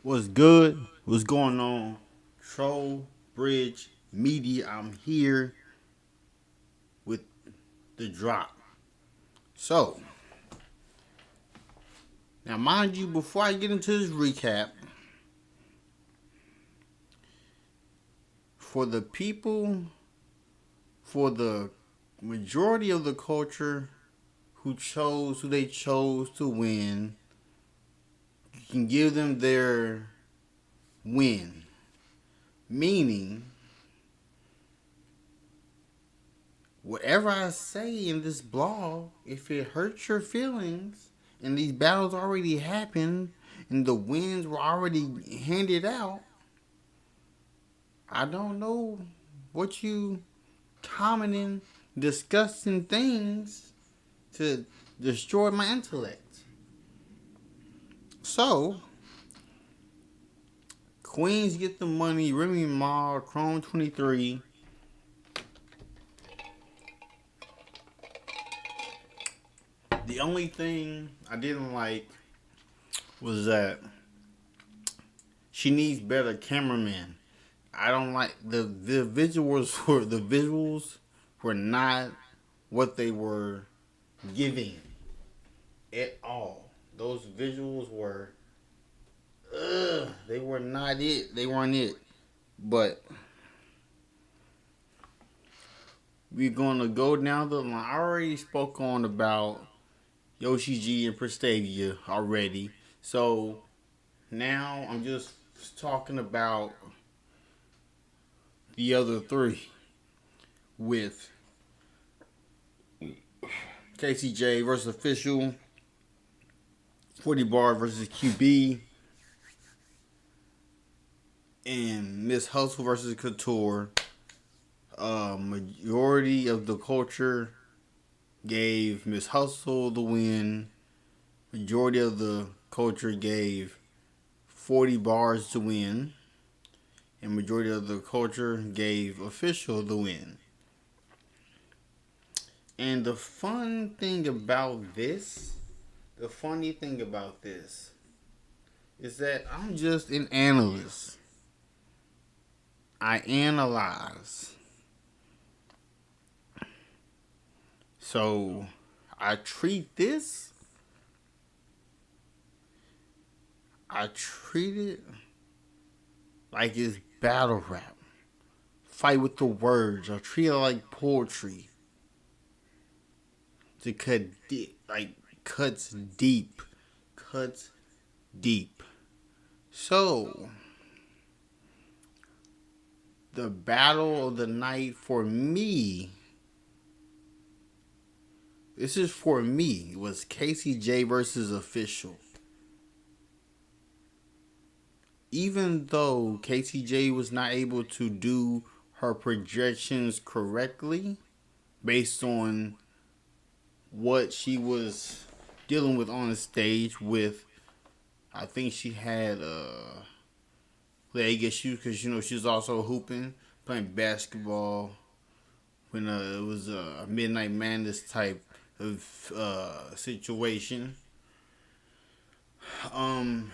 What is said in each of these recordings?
What's good? What's going on? Troll Bridge Media. I'm here with the drop. So, now mind you, before I get into this recap, for the people, for the majority of the culture who they chose to win, you can give them their win. Meaning, whatever I say in this blog, if it hurts your feelings and these battles already happened and the wins were already handed out, I don't know what you commenting, discussing things to destroy my intellect. So, Queens get the money, Remy Ma, Chrome 23. The only thing I didn't like was that she needs better cameramen. I don't like the visuals were not what they were giving at all. Those visuals were they were not it. They weren't it. But we're gonna go down the line. I already spoke on about Yoshi G and Prestavia already. So now I'm just talking about the other three with KCJ versus Official, 40 Bar versus QB, and Miss Hustle versus Couture. Majority of the culture gave Miss Hustle the win. Majority of the culture gave 40 Bars to win. And majority of the culture gave Official the win. And the funny thing about this is that I'm just an analyst. I analyze. So I treat it like it's battle rap. Fight with the words. I treat it like poetry. To cut deep, like cuts deep. So, the battle of the night for me, this is for me, was KCJ versus Official. Even though KCJ was not able to do her projections correctly based on what she was dealing with on the stage with, I think she had leg issues because she was also hooping, playing basketball when it was a Midnight Madness type of situation. Um,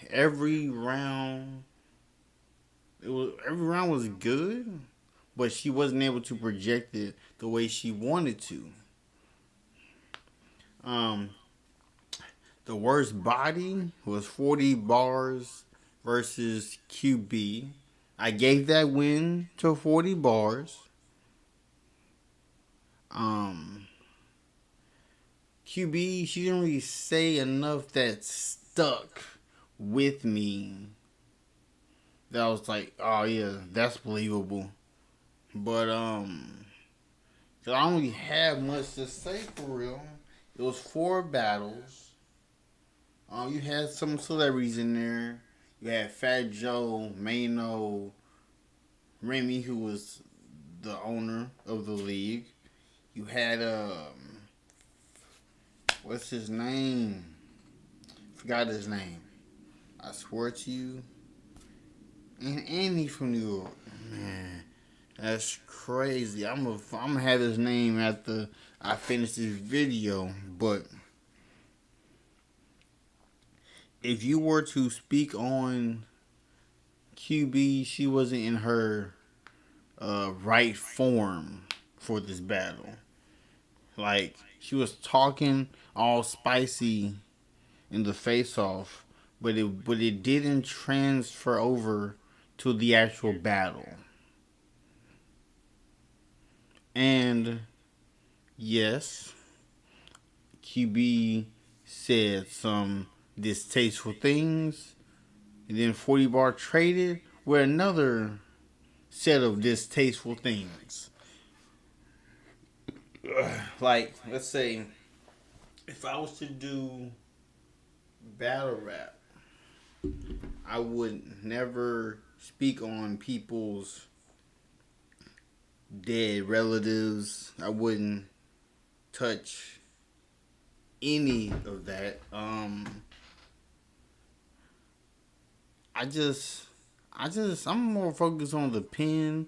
every round every round was good, but she wasn't able to project it the way she wanted to. Um, the worst body was 40 bars versus QB. I gave that win to 40 bars. QB, she didn't really say enough that stuck with me. That was like, oh yeah, that's believable. But I don't really have much to say for real. It was 4 battles. You had some celebrities in there. You had Fat Joe, Mano, Remy, who was the owner of the league. You had what's his name? Forgot his name. I swear to you. And he's from New York. Man, that's crazy. I'm gonna have his name after I finish this video, but if you were to speak on QB, she wasn't in her right form for this battle. Like, she was talking all spicy in the face off, but it didn't transfer over to the actual battle. And yes, QB said some distasteful things, and then 40 Bar traded with another set of distasteful things. Like, let's say, if I was to do battle rap, I would never speak on people's dead relatives. I wouldn't touch any of that. I'm more focused on the pen.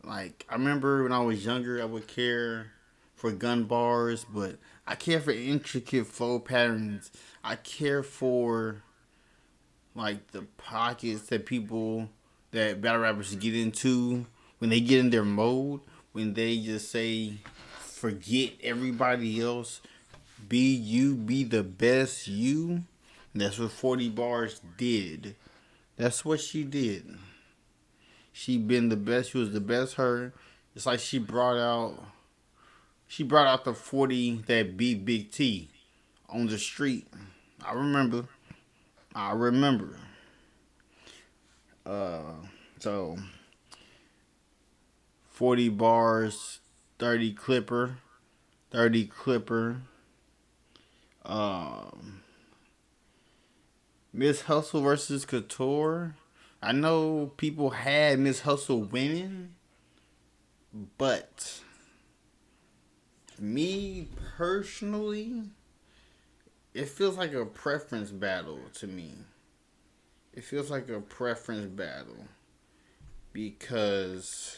Like, I remember when I was younger, I would care for gun bars, but I care for intricate flow patterns. I care for like the pockets that battle rappers get into when they get in their mode, when they just say, forget everybody else, be you, be the best you. That's what 40 Bars did. That's what she did. She been the best. She was the best her. It's like she brought out the 40 that beat Big T on the street. I remember. I remember. Uh, so 40 bars, 30 clipper, 30 clipper. Um, Miss Hustle versus Couture. I know people had Miss Hustle winning, but me personally, it feels like a preference battle to me. It feels like a preference battle because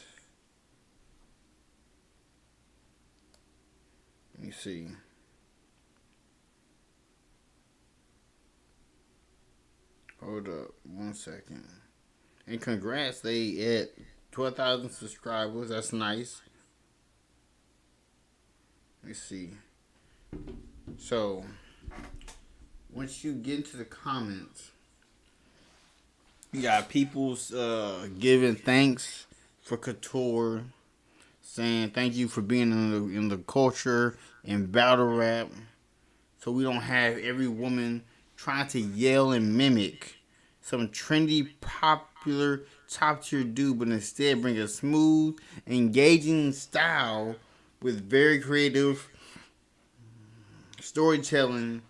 let me see. Hold up 1 second. And congrats, they at 12,000 subscribers. That's nice. Let me see. So once you get into the comments, you got people's giving thanks for Couture, saying thank you for being in the culture and battle rap, so we don't have every woman trying to yell and mimic some trendy, popular, top tier dude, but instead bring a smooth, engaging style with very creative storytelling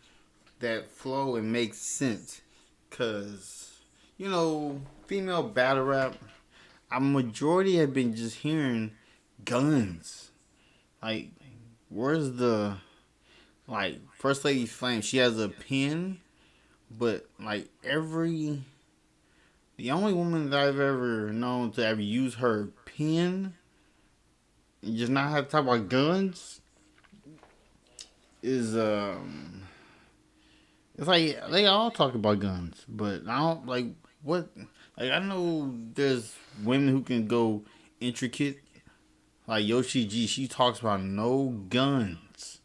that flow and makes sense. Cause female battle rap, a majority have been just hearing guns. Like, where's the First Lady Flame? She has a pen, but the only woman that I've ever known to ever use her pen and just not have to talk about guns is it's like they all talk about guns, but I don't like what. Like, I know there's women who can go intricate. Like Yoshi G, she talks about no guns.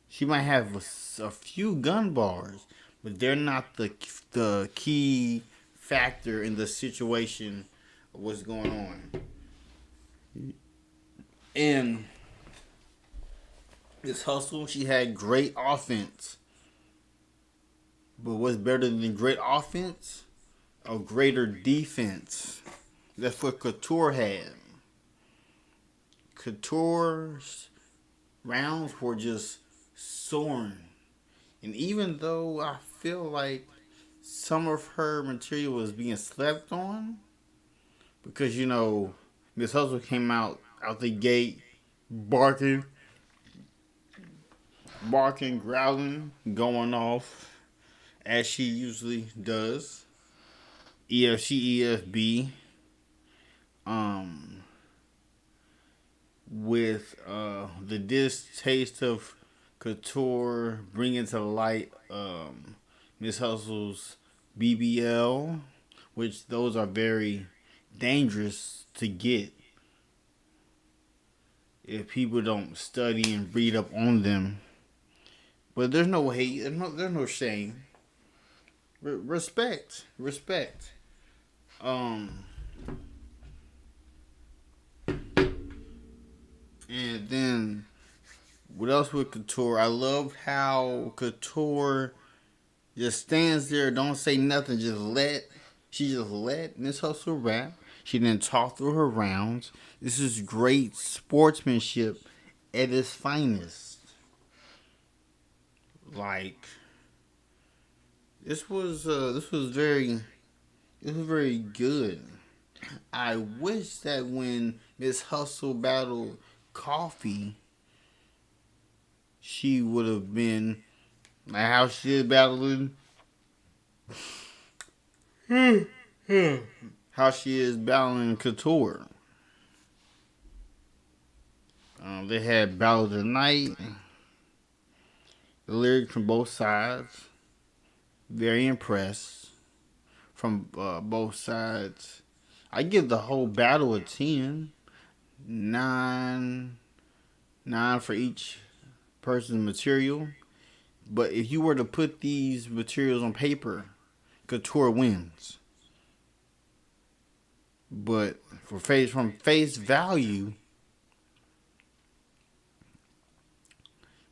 She might have a few gun bars, but they're not the key factor in the situation of what's going on. And this Hustle, she had great offense. But what's better than great offense? A greater defense. That's what Couture had. Couture's rounds were just soaring. And even though I feel like some of her material was being slept on, because Miss Hustle came out the gate barking, growling, going off as she usually does. EFB, with the distaste of Couture bringing to light Miss Hustle's BBL, which those are very dangerous to get if people don't study and read up on them. But there's no hate, there's no shame. Respect, respect. Um, and then what else with Couture? I love how Couture just stands there, don't say nothing, she just let Miss Hustle rap. She didn't talk through her rounds. This is great sportsmanship at its finest. Like this was very good. I wish that when Miss Hustle battled Coffee, she would have been like how she is battling how she is battling Couture. They had Battle of the Night, the lyrics from both sides. Very impressed from both sides. I give the whole battle a 10. 9, 9 for each person's material. But if you were to put these materials on paper, Couture wins. But from face value,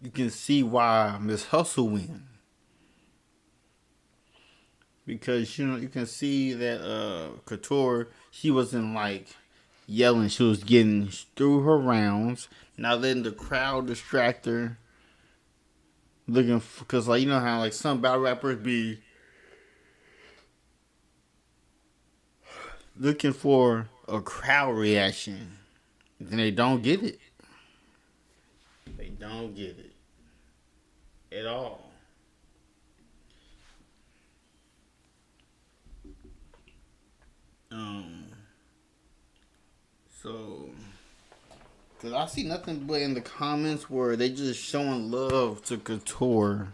you can see why Miss Hustle wins. Because you can see that Couture, she wasn't like yelling, she was getting through her rounds, not letting the crowd distract her. Because like you know how like some battle rappers be looking for a crowd reaction, then they don't get it. They don't get it at all. Um, so, cause I see nothing but in the comments where they just showing love to Couture.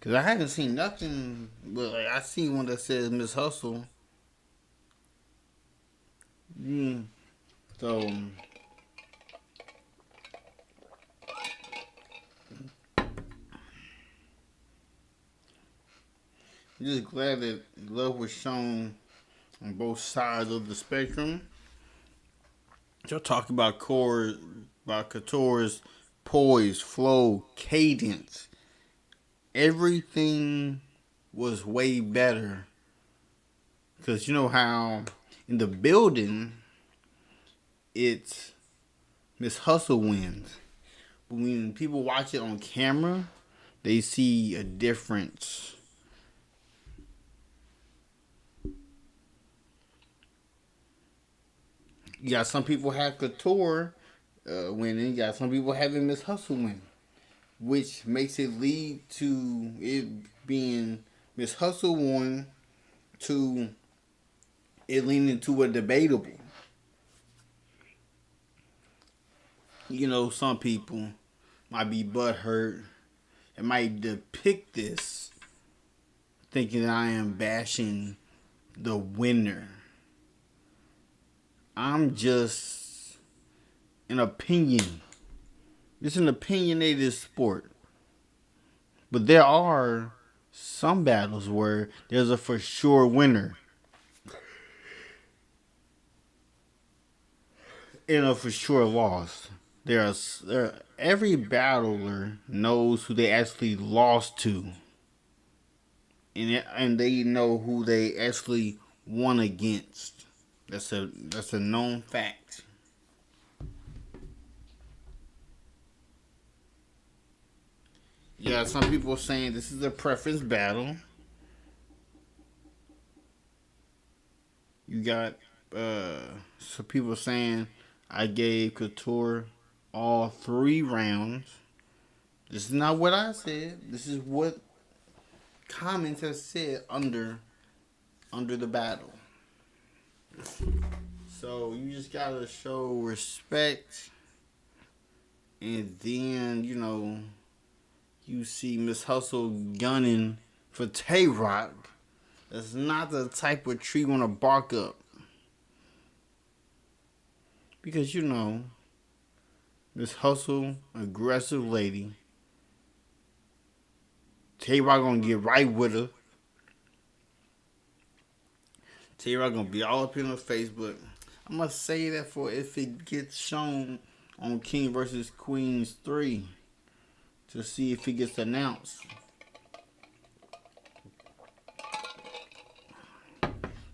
Cause I haven't seen nothing, but like I see one that says Miss Hustle. Mm. So, I'm just glad that love was shown on both sides of the spectrum. Y'all talk about Couture's poise, flow, cadence. Everything was way better. Cause you know how in the building it's Miss Hustle wins. But when people watch it on camera, they see a difference. You got some people have Couture winning. You got some people having Miss Hustle win, which makes it lead to it being Miss Hustle won to it leaning to a debatable. You know, some people might be butthurt and might depict this thinking that I am bashing the winner. I'm just an opinion. It's an opinionated sport. But there are some battles where there's a for sure winner and a for sure loss. Every battler knows who they actually lost to, and they know who they actually won against. That's a known fact. Yeah, some people saying this is a preference battle. You got some people saying I gave Couture all 3 rounds. This is not what I said. This is what comments have said under the battle. So you just gotta show respect, and then you see Miss Hustle gunning for Tay Rock. That's not the type of tree you want to bark up. Because, Miss Hustle, aggressive lady. Tay Rock gonna get right with her. Tay Rock gonna be all up in her Facebook. I'm gonna say that for if it gets shown on King vs. Queens 3 to see if it gets announced.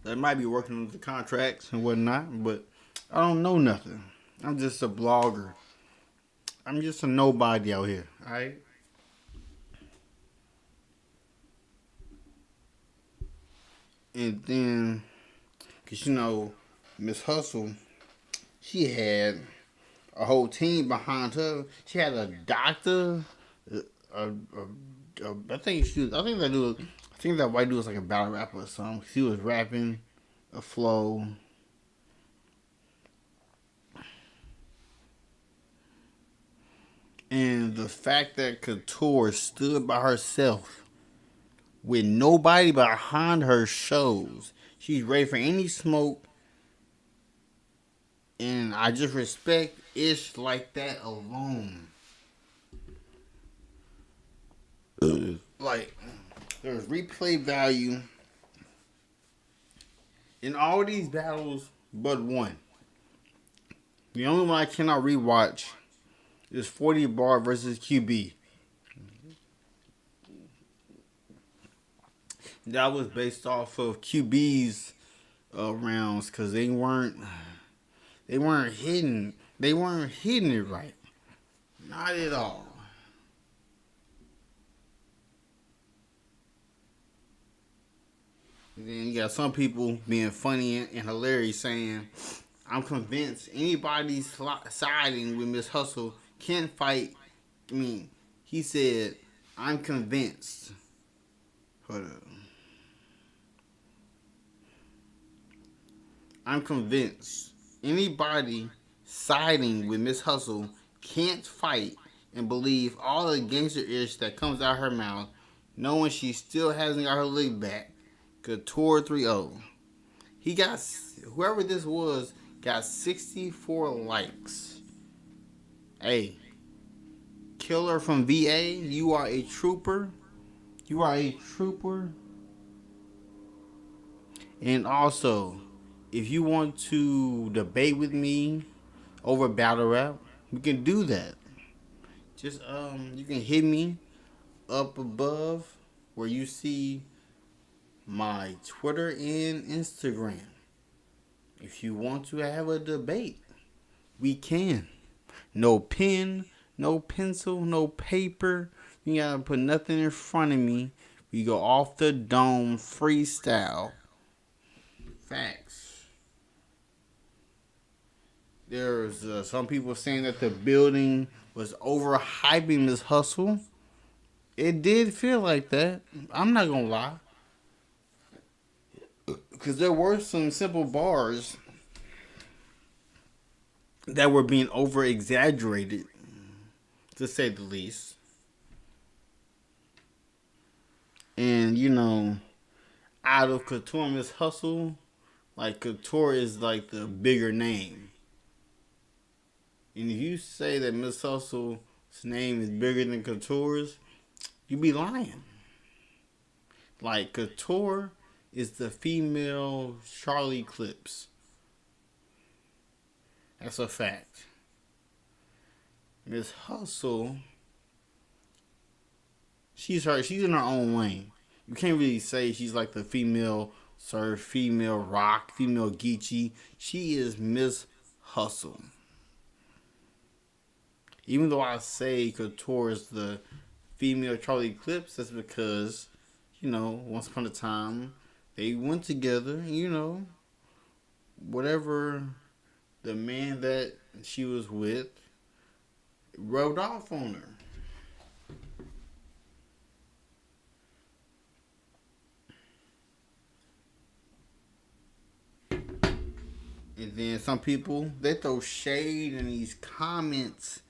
They might be working on the contracts and whatnot, but I don't know nothing. I'm just a blogger. I'm just a nobody out here, alright? And then, because Miss Hustle, she had a whole team behind her. She had a doctor. I think that white dude was like a battle rapper or something. She was rapping a flow. And the fact that Couture stood by herself with nobody behind her shows. She's ready for any smoke. And I just respect Ish like that alone. Like, there's replay value in all these battles but one. The only one I cannot rewatch is 40 Bar versus QB. That was based off of QB's rounds because they weren't hitting it right. Not at all. And then you got some people being funny and hilarious saying, I'm convinced anybody's siding with Miss Hustle can't fight. He said, I'm convinced. Hold up. I'm convinced anybody siding with Miss Hustle can't fight and believe all the gangster-ish that comes out her mouth, knowing she still hasn't got her lick back. Couture 3-0. He got, whoever this was, got 64 likes. Hey, Killer from VA, you are a trooper. You are a trooper. And also, if you want to debate with me over battle rap, we can do that. Just you can hit me up above where you see my Twitter and Instagram. If you want to have a debate, we can. No pen, no pencil, no paper. You gotta put nothing in front of me. We go off the dome freestyle. Facts. There's some people saying that the building was overhyping this hustle. It did feel like that. I'm not gonna lie. Because there were some simple bars that were being over exaggerated, to say the least. And out of Couture and Miss Hustle, like Couture is like the bigger name. And if you say that Miss Hustle's name is bigger than Couture's, you be lying. Like Couture is the female Charlie Clips. That's a fact. Miss Hustle, she's in her own lane. You can't really say she's like the female surf, female rock, female Geechee. She is Miss Hustle. Even though I say Couture is the female Charlie Clips, that's because, once upon a time, they went together, whatever the man that she was with rubbed off on her. And then some people, they throw shade in these comments.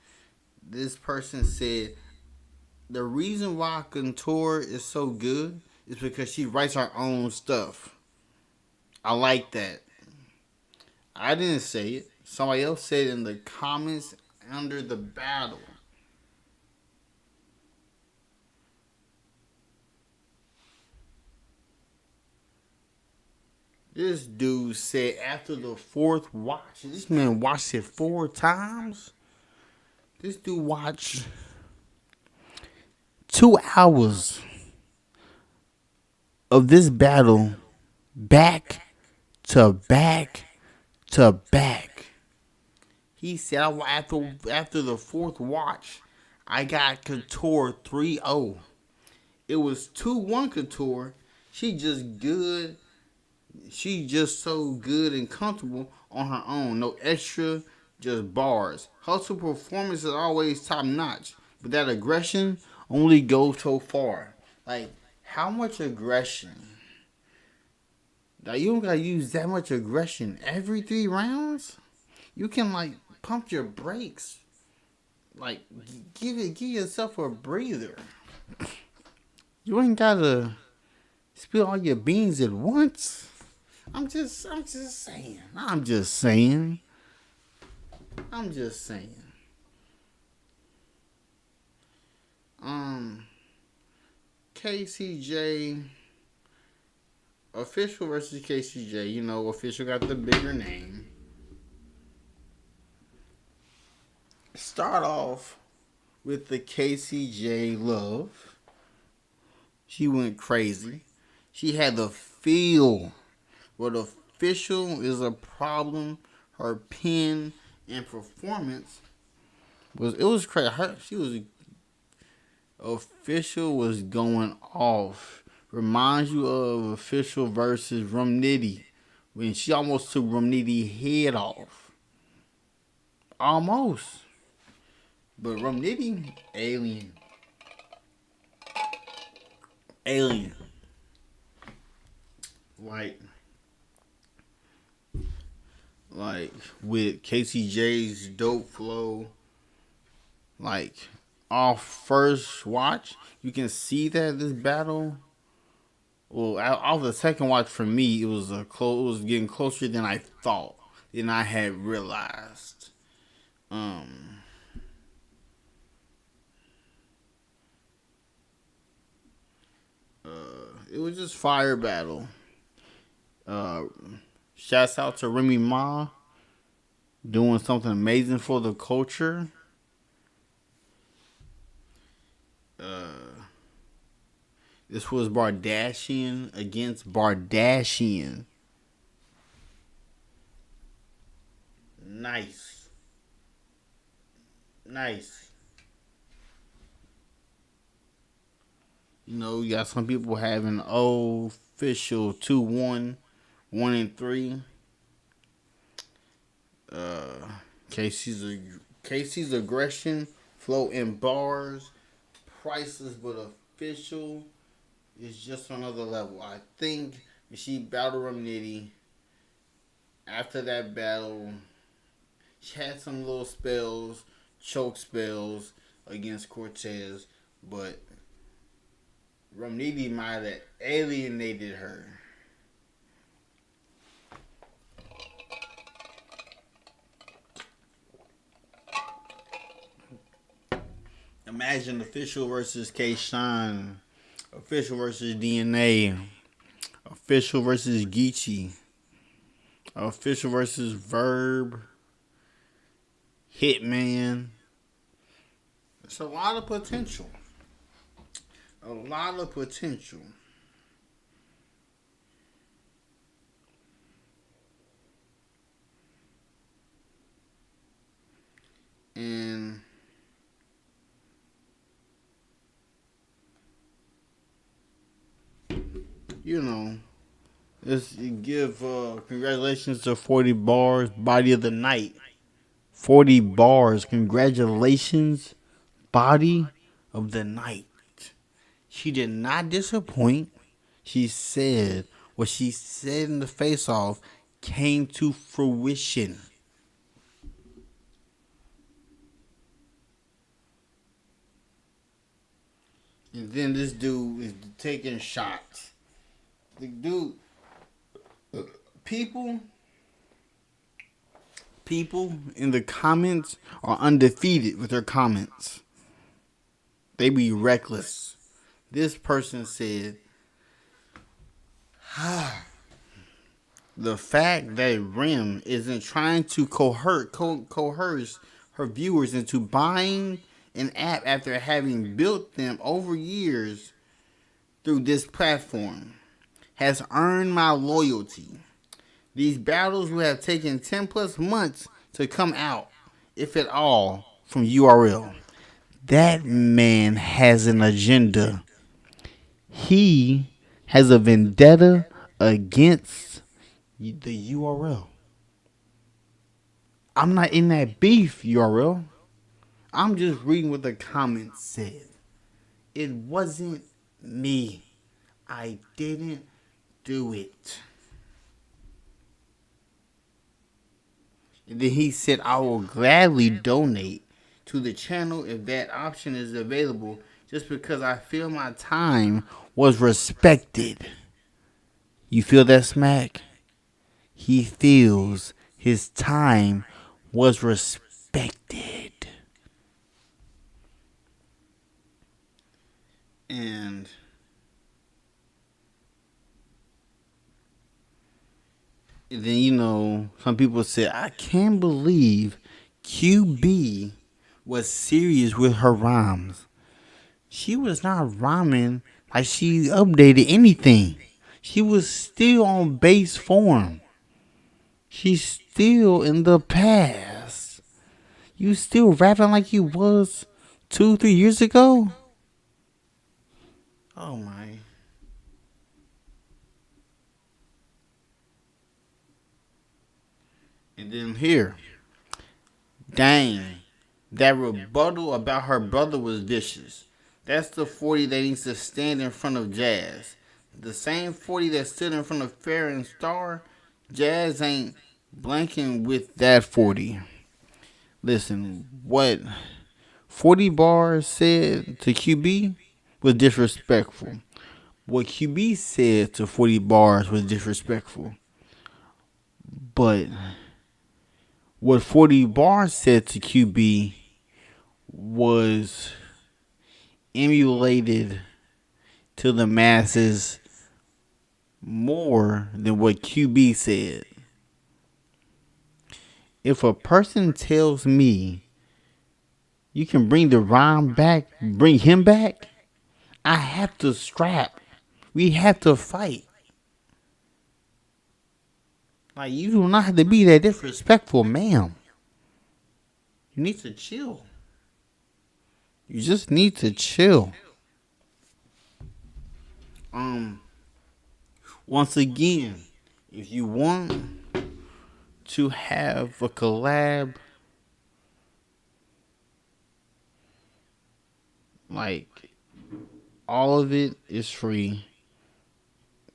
This person said, The reason why Couture is so good is because she writes her own stuff. I like that. I didn't say it. Somebody else said it in the comments under the battle. This dude said after the fourth watch, this man watched it 4 times. This dude watched 2 hours of this battle back to back to back. He said after the fourth watch, I got Couture 3-0. It was 2-1 Couture. She just good. She just so good and comfortable on her own. No extra, just bars. Hustle performance is always top notch, but that aggression only goes so far. Like, how much aggression? Like, you don't gotta use that much aggression every 3 rounds. You can like pump your brakes. Like, give yourself a breather. You ain't gotta spill all your beans at once. I'm just saying. I'm just saying. KCJ official versus KCJ. You know, official got the bigger name. Start off with the KCJ love. She went crazy. She had the feel. But official is a problem. Her pen and performance was crazy. Official was going off. Reminds you of official versus Rumnitty when she almost took Rumnitty head off. Almost. But Rumnitty, alien. Like with KCJ's dope flow, like off first watch, you can see that this battle. Well, off the second watch for me, it was getting closer than I thought, than I had realized. It was just fire battle. Shouts out to Remy Ma doing something amazing for the culture. This was Bardashian against Bardashian. Nice. You know, you got some people having official 2-1, 1-3. Casey's aggression, flow in bars, priceless but official is just another level. I think when she battled Rumnitty, after that battle, she had some little spells, choke spells against Cortez, but Rumnitty might have alienated her. Imagine official versus K-Shine, official versus DNA, official versus Geechee, official versus Verb, Hitman. It's a lot of potential. And you know, let's give congratulations to 40 Bars, Body of the Night. 40 Bars, congratulations, Body of the Night. She did not disappoint. She said what she said in the face-off came to fruition. And then this dude is taking shots. The dude, people, people in the comments are undefeated with their comments. They be reckless. This person said, the fact that Rim isn't trying to coerce her viewers into buying an app after having built them over years through this platform has earned my loyalty. These battles will have taken 10 plus months to come out, if at all, from URL. That man has an agenda. He has a vendetta against the URL. I'm not in that beef, URL. I'm just reading what the comments said. It wasn't me. I didn't do it. And then he said, I will gladly donate to the channel if that option is available, just because I feel my time was respected. You feel that, Smack? He feels his time was respected. And then, some people said, I can't believe QB was serious with her rhymes. She was not rhyming like she updated anything. She was still on base form. She's still in the past. You still rapping like you was 2-3 years ago? Oh my. And then here. Dang. That rebuttal about her brother was vicious. That's the 40 that needs to stand in front of Jazz. The same 40 that stood in front of Fair and Star, Jazz ain't blanking with that 40. Listen, what 40 bars said to QB was disrespectful. What QB said to 40 bars was disrespectful. But what 40 bars said to QB was emulated to the masses more than what QB said. If a person tells me you can bring the rhyme back, bring him back, I have to scrap. We have to fight. Like, you do not have to be that disrespectful, ma'am. You need to chill. You just need to chill. Once again, if you want to have a collab, like, all of it is free.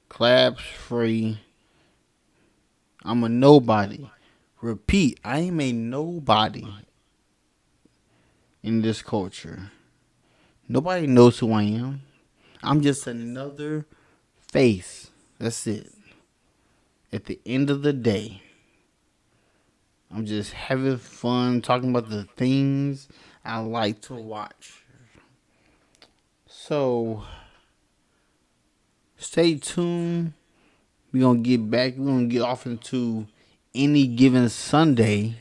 Collab's free. I'm a nobody. Repeat, I am a nobody in this culture. Nobody knows who I am. I'm just another face. That's it. At the end of the day, I'm just having fun talking about the things I like to watch. So, stay tuned. We're going to get back. We're going to get off into Any Given Sunday.